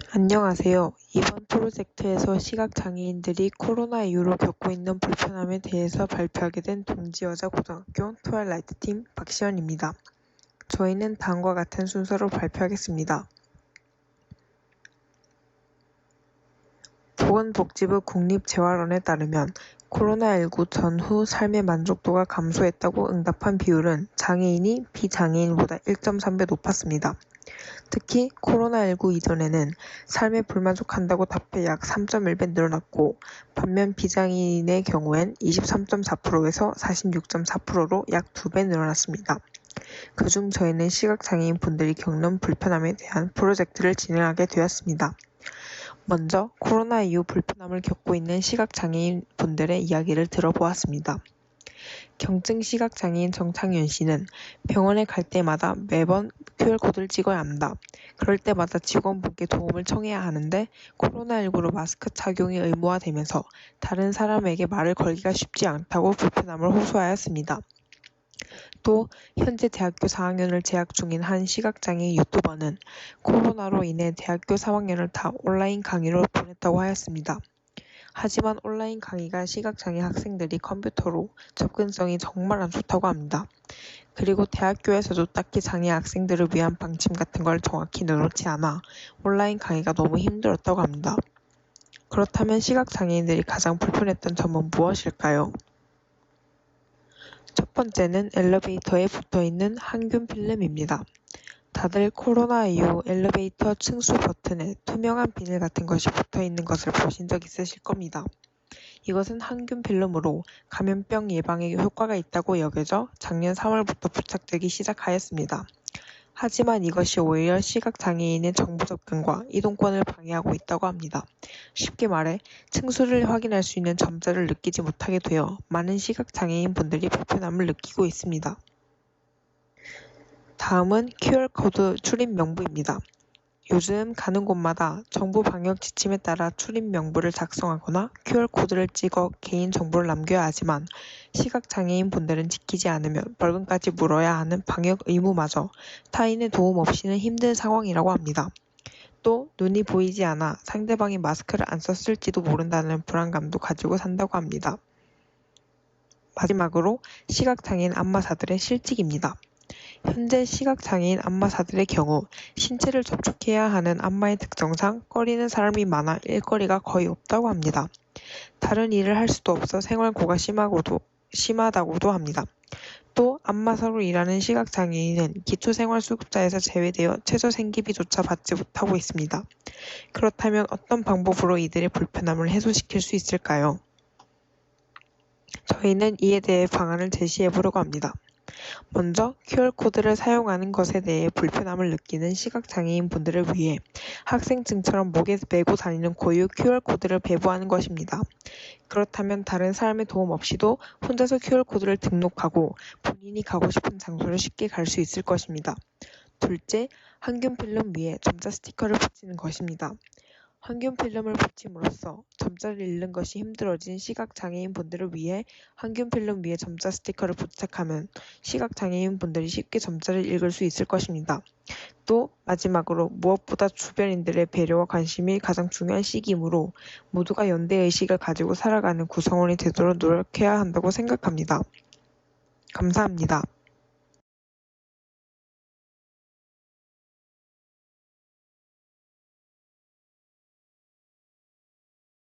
안녕하세요. 이번 프로젝트에서 시각장애인들이 코로나 이후로 겪고 있는 불편함에 대해서 발표하게 된 동지여자고등학교 트와일라이트 팀 박시연입니다. 저희는 다음과 같은 순서로 발표하겠습니다. 보건복지부 국립재활원에 따르면 코로나19 전후 삶의 만족도가 감소했다고 응답한 비율은 장애인이 비장애인보다 1.3배 높았습니다. 특히 코로나19 이전에는 삶에 불만족한다고 답해 약 3.1배 늘어났고, 반면 비장애인의 경우엔 23.4%에서 46.4%로 약 2배 늘어났습니다. 그중 저희는 시각장애인 분들이 겪는 불편함에 대한 프로젝트를 진행하게 되었습니다. 먼저 코로나 이후 불편함을 겪고 있는 시각장애인 분들의 이야기를 들어보았습니다. 경증 시각장애인 정창윤 씨는 병원에 갈 때마다 매번 QR코드를 찍어야 한다. 그럴 때마다 직원분께 도움을 청해야 하는데 코로나19로 마스크 착용이 의무화되면서 다른 사람에게 말을 걸기가 쉽지 않다고 불편함을 호소하였습니다. 또 현재 대학교 4학년을 재학 중인 한 시각장애 유튜버는 코로나로 인해 대학교 3학년을 다 온라인 강의로 보냈다고 하였습니다. 하지만 온라인 강의가 시각장애 학생들이 컴퓨터로 접근성이 정말 안 좋다고 합니다. 그리고 대학교에서도 딱히 장애 학생들을 위한 방침 같은 걸 정확히 내놓지 않아 온라인 강의가 너무 힘들었다고 합니다. 그렇다면 시각장애인들이 가장 불편했던 점은 무엇일까요? 첫 번째는 엘리베이터에 붙어있는 항균 필름입니다. 다들 코로나 이후 엘리베이터 층수 버튼에 투명한 비닐 같은 것이 붙어있는 것을 보신 적 있으실 겁니다. 이것은 항균 필름으로 감염병 예방에 효과가 있다고 여겨져 작년 3월부터 부착되기 시작하였습니다. 하지만 이것이 오히려 시각장애인의 정보 접근과 이동권을 방해하고 있다고 합니다. 쉽게 말해 층수를 확인할 수 있는 점자를 느끼지 못하게 되어 많은 시각장애인 분들이 불편함을 느끼고 있습니다. 다음은 QR코드 출입 명부입니다. 요즘 가는 곳마다 정부 방역 지침에 따라 출입 명부를 작성하거나 QR코드를 찍어 개인 정보를 남겨야 하지만 시각장애인 분들은 지키지 않으면 벌금까지 물어야 하는 방역 의무마저 타인의 도움 없이는 힘든 상황이라고 합니다. 또 눈이 보이지 않아 상대방이 마스크를 안 썼을지도 모른다는 불안감도 가지고 산다고 합니다. 마지막으로 시각장애인 안마사들의 실직입니다. 현재 시각장애인 안마사들의 경우 신체를 접촉해야 하는 안마의 특성상 꺼리는 사람이 많아 일거리가 거의 없다고 합니다. 다른 일을 할 수도 없어 생활고가 심하다고도 합니다. 또 안마사로 일하는 시각장애인은 기초생활수급자에서 제외되어 최저생계비조차 받지 못하고 있습니다. 그렇다면 어떤 방법으로 이들의 불편함을 해소시킬 수 있을까요? 저희는 이에 대해 방안을 제시해 보려고 합니다. 먼저 QR코드를 사용하는 것에 대해 불편함을 느끼는 시각장애인 분들을 위해 학생증처럼 목에 메고 다니는 고유 QR코드를 배부하는 것입니다. 그렇다면 다른 사람의 도움 없이도 혼자서 QR코드를 등록하고 본인이 가고 싶은 장소를 쉽게 갈 수 있을 것입니다. 둘째, 항균 필름 위에 점자 스티커를 붙이는 것입니다. 항균 필름을 붙임으로써 점자를 읽는 것이 힘들어진 시각장애인 분들을 위해 항균 필름 위에 점자 스티커를 부착하면 시각장애인 분들이 쉽게 점자를 읽을 수 있을 것입니다. 또 마지막으로 무엇보다 주변인들의 배려와 관심이 가장 중요한 시기이므로 모두가 연대의식을 가지고 살아가는 구성원이 되도록 노력해야 한다고 생각합니다. 감사합니다.